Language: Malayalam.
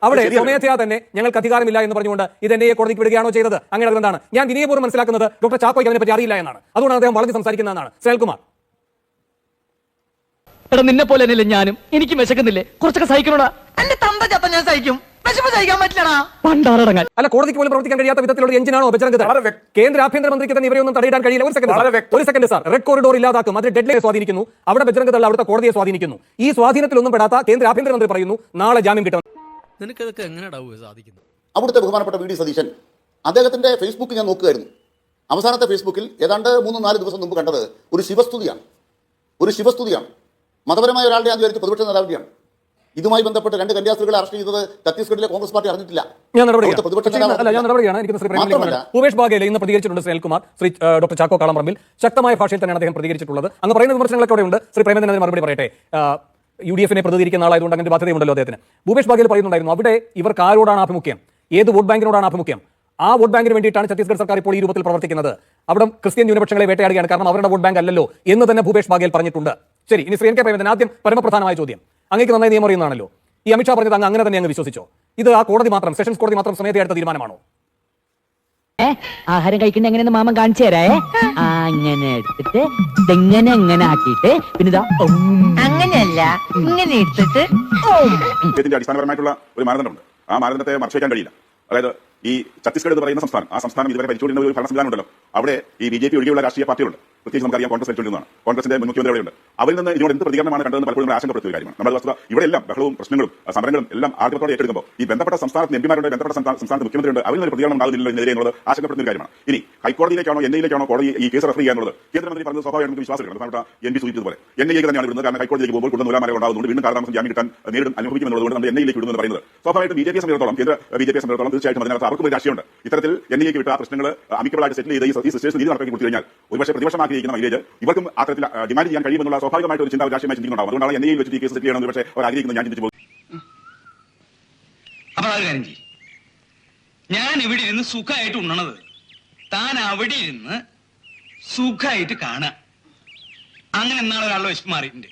അവിടെ സ്വമേധയാ തന്നെ ഞങ്ങൾക്ക് അധികാരമില്ല എന്ന് പറഞ്ഞുകൊണ്ട് ഇത് എന്നെ കോടതിക്ക് വിടുകയാണോ ചെയ്തത്? അങ്ങനെ എന്താണ്? ഞാൻ വിനയപൂർവ്വം മനസ്സിലാക്കുന്നത് ഡോക്ടർ ചാക്കോയ്ക്ക് അതിനെപ്പറ്റി അറിയില്ല എന്നാണ്. അതുകൊണ്ടാണ് അദ്ദേഹം വളഞ്ഞ് സംസാരിക്കുന്നതെന്നാണ്. ശ്രേൽകുമാർ, എടാ നിന്നെ പോലെ തന്നെയല്ലേ ഞാനും. എനിക്ക് വിശക്കുന്നില്ലേ? കുറച്ചൊക്കെ സഹിക്കണോടാ. എന്റെ തന്ത ചത്ത ഞാൻ സഹിക്കും, വിശപ്പ് സഹിക്കാൻ പറ്റില്ലടാ. പണ്ടാറടങ്ങാൻ അല്ല, കോടതിക്ക് പോലും പ്രവർത്തിക്കാൻ കഴിയാത്ത വിധത്തിലുള്ള എഞ്ചിനാണോ ബജറംഗ് ദൾ? കേന്ദ്ര ആഭ്യന്തരമന്ത്രിക്ക് തന്നെ ഇവരെയൊന്നും തടയിടാൻ കഴിയില്ല. ഒരു സെക്കൻഡ് സാർ, റെഡ് കോറിഡോർ ഇല്ലാതാക്കും, അതിൽ ഡെഡ് ലൈനെ സ്വാധീനിക്കുന്നു. അവിടെ ബജറംഗ് ദൾ അവിടുത്തെ കോടതിയെ സ്വാധീനിക്കുന്നു. ഈ സ്വാധീനത്തിലൊന്നും പെടാത്ത കേന്ദ്ര ആഭ്യന്തരമന്ത്രി പറയുന്നു നാളെ ജാമ്യം കിട്ടും. നിനക്കതൊക്കെ എങ്ങനെയാ സാധിക്കുന്നത്? അവിടുത്തെ ബഹുമാനപ്പെട്ട വി ഡി സതീശൻ അദ്ദേഹത്തിന്റെ ഫേസ്ബുക്കിൽ ഞാൻ നോക്കുകയായിരുന്നു. അവസാനത്തെ ഫേസ്ബുക്കിൽ ഏതാണ്ട് 3-4 ദിവസം മുമ്പ് കണ്ടത് ഒരു ശിവസ്തുതിയാണ്. മതപരമായ ഒരാളുടെ ഞാൻ വിചാരിച്ചു പ്രതിപക്ഷ നേതാവിന്റെയാണ്. ഇതുമായി ബന്ധപ്പെട്ട് 2 കന്യാസ്ത്രീകളെ അറസ്റ്റ് ചെയ്തത് ഛത്തീസ്ഗഡിലെ കോൺഗ്രസ് പാർട്ടി അറിഞ്ഞിട്ടില്ല. ഭൂപേഷ് ബാഗേൽ ഇന്ന് പ്രതികരിച്ചിട്ടുണ്ട്. ശ്രേൽകുമാർ, ശ്രീ ഡോക്ടർ ചാക്കോ കാളംപറമ്പിൽ ശക്തമായ ഭാഷയിൽ തന്നെയാണ് അദ്ദേഹം പ്രതികരിച്ചിട്ടുള്ളത്. അങ്ങ് പറയുന്ന വിമർശനങ്ങളൊക്കെ ഉണ്ട്. ശ്രീ പ്രേമചന്ദ്രൻ മറുപടി പറയട്ടെ. UDF പ്രതികരിക്കുന്ന ആളായതുകൊണ്ട് അങ്ങനെ ബാധ്യതയുണ്ടല്ലോ അദ്ദേഹത്തിന്. ഭൂപേഷ് ബാഗേൽ പറയുന്നുണ്ടായിരുന്നു അവിടെ ഇവർക്ക് ആരോടാണ് ആഭിമുഖ്യം, ഏത് വോട്ട് ബാങ്കിനോടാണ് ആഭിമുഖ്യം? ആ വോട്ട് ബാങ്കിന് വേണ്ടിയിട്ടാണ് ഛത്തീസ്ഗഡ് സർക്കാർ ഇപ്പോൾ ഈ രൂപത്തിൽ പ്രവർത്തിക്കുന്നത്. അവിടെ ക്രിസ്ത്യൻ ന്യൂനപക്ഷങ്ങളെ വേട്ടയാടുകയാണ്, കാരണം അവരുടെ വോട്ട് ബാങ്ക് അല്ലല്ലോ എന്ന് തന്നെ ഭൂപേഷ് ബാഗേൽ പറഞ്ഞിട്ടുണ്ട്. ശരി, ഇനി ശ്രീ എൻ കെ പ്രേമചന്ദ്രൻ, ആദ്യം പരമപ്രധാനമായ ചോദ്യം. അങ്ങേക്ക് നന്നായി നിയമം അറിയുന്നതാണല്ലോ. ഈ അമിത്ഷാ പറഞ്ഞത് അങ്ങനെ തന്നെ അങ്ങ് വിശ്വസിച്ചോ? ഇത് ആ കോടതി മാത്രം, സെഷൻസ് കോടതി മാത്രം സ്വമേധയാ എടുത്ത തീരുമാനമാണോ? ആഹാരം കഴിക്കുന്ന എങ്ങനെയെന്ന് മാമൻ കാണിച്ചു തരാ. അങ്ങനെ എടുത്തിട്ട് ഇതെങ്ങനെ എങ്ങനെ ആക്കിയിട്ട് പിന്നെ അങ്ങനെയല്ല ഇങ്ങനെ എടുത്തിട്ട് അടിസ്ഥാനപരമായിട്ടുള്ള ഒരു മാനദണ്ഡമുണ്ട്. ആ മാനദണ്ഡത്തെ മറച്ചുവെക്കാൻ കഴിയില്ല. അതായത് ഈ ഛത്തീസ്ഗഡ് എന്ന് പറയുന്ന സംസ്ഥാനം, ആ സംസ്ഥാനം ഇതുവരെ ഭരിച്ചുകൊണ്ടിരുന്ന ഒരു ഭരണ സംവിധാനം ഉണ്ടല്ലോ. അവിടെ ഈ BJP ഒഴികെയുള്ള രാഷ്ട്രീയ പാർട്ടികളുണ്ട്. പ്രത്യേകിച്ച് നമുക്കറിയാം കോൺഗ്രസ് ഭരിച്ചുകൊണ്ടിരുന്നതാണ്. കോൺഗ്രസിന്റെ മുഖ്യമന്ത്രി അവിടെയുണ്ട്. അവരിൽ നിന്ന് ഇതിനോട് എന്ത് പ്രതികരണമാണ് കണ്ടതെന്ന് പലപ്പോഴും ആശങ്കപ്പെടുത്തിയ ഒരു കാര്യമാണ്. നമ്മുടെ വസ്തുത ഇവിടെ എല്ലാം ബഹളവും പ്രശ്നങ്ങളും സമരങ്ങളും എല്ലാം ആദ്യത്തോടെ ഏറ്റെടുക്കുമ്പോൾ ഈ ബന്ധപ്പെട്ട സംസ്ഥാനത്ത് MPമാരുണ്ട്, ബന്ധപ്പെട്ട സംസ്ഥാനത്ത് മുഖ്യമന്ത്രിയുണ്ട്, അവരിൽ നിന്ന് പ്രതികരണം ഉണ്ടാകുന്നില്ലെന്നതിരെ എന്നുള്ളത് ആശങ്കപ്പെടുന്ന ഒരു കാര്യമാണ്. ഇനി ഹൈക്കോടതിയിലേക്കാണോ NIA-യിലേക്കാണോ കോടതി ഈ കേസ് റെഫർ ചെയ്യാനുള്ളത് കേന്ദ്രമന്ത്രി പറഞ്ഞത് സ്വാഭാവികമായിട്ടും വിശ്വാസമാണ്. MP സൂചിപ്പിച്ചതുപോലെ NIA തന്നെയാണ് വിടുന്നത്. കാരണം ഹൈക്കോടതിയിലേക്ക് പോകുമ്പോൾ കൂടുതൽ നൂലാമലകൾ ഉണ്ടാകുന്നുണ്ട്, വീണ്ടും കാലതാമസം ജാമ്യം കിട്ടാൻ നേരിടും അനുഭവിക്കുമെന്നുള്ളതുകൊണ്ട് നമ്മൾ NIA-യിലേക്ക് വിടുമെന്ന് പറയുന്നത് സ്വാഭാവികമായിട്ടും BJP സംബന്ധിച്ചിടത്തോളം, കേന്ദ്ര BJP സംബന്ധിച്ചിടത്തോളം തീർച്ചയായിട്ടും അതിനകത്ത് അവർക്കും ഒരു രാഷ്ട്രീയമുണ്ട്. ഇത്തരത്തിൽ NIA-ക്ക് വിട്ട ആ പ്രശ്നങ്ങൾ അമിക്കബിളായിട്ട് സെറ്റിൽ ചെയ്ത് ഈ സിസ്റ്റേഴ്സ് നീതി നടപ്പാക്കി കൊടുത്തു കഴിഞ്ഞാൽ ഒരുപക്ഷെ പ്രതിപക്ഷമാക്കിയിരിക്കുന്ന മൈലേജ് ഇവർക്കും ആ തരത്തിൽ ഡിമാൻഡ് ചെയ്യാൻ കഴിയുമെന്നുള്ള സ്വാഭാവികമായിട്ട് ഒരു ചിന്ത രാഷ്ട്രീയമായി ചിന്തിക്കുന്നുണ്ടാവും. അതുകൊണ്ടാണ് NIA-യിൽ വെച്ച് ഈ കേസ് സെറ്റിൽ ചെയ്യണമെന്ന് പക്ഷേ അവർ ആഗ്രഹിക്കുന്നത് ഞാൻ ചിന്തിച്ചു പോകും. ഞാൻ ഇവിടെ ഇരുന്ന് സുഖമായിട്ട് ഉണ്ണണത്, താൻ അവിടെ ഇരുന്ന് സുഖമായിട്ട് കാണുക. അങ്ങനെ എന്നാണ് ഒരാളുടെ വിശപ്പ് മാറിയിട്ടുണ്ട്.